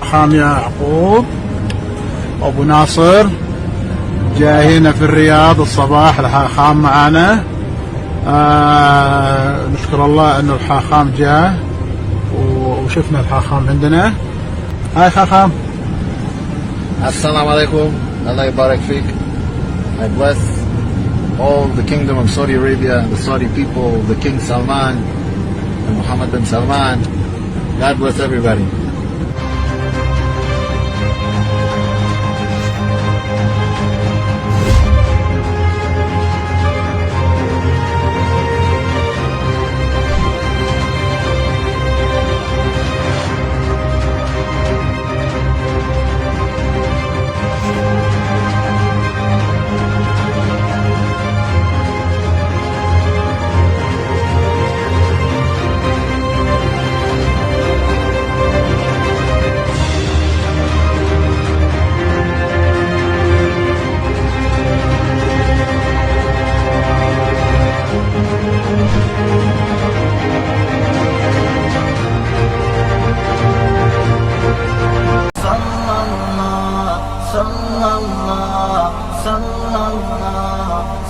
الحاخام يعقوب أبو ناصر جاي هنا في الرياض الصباح. الحاخام معنا. نشكر الله أنه الحاخام جاء وشفنا الحاخام عندنا. هاي حاخام. Assalamu alaikum. Allah Barak Fik. I bless all the kingdom of Saudi Arabia, the Saudi people, the King Salman, and Mohammed bin Salman. God bless everybody.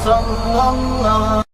sallallahu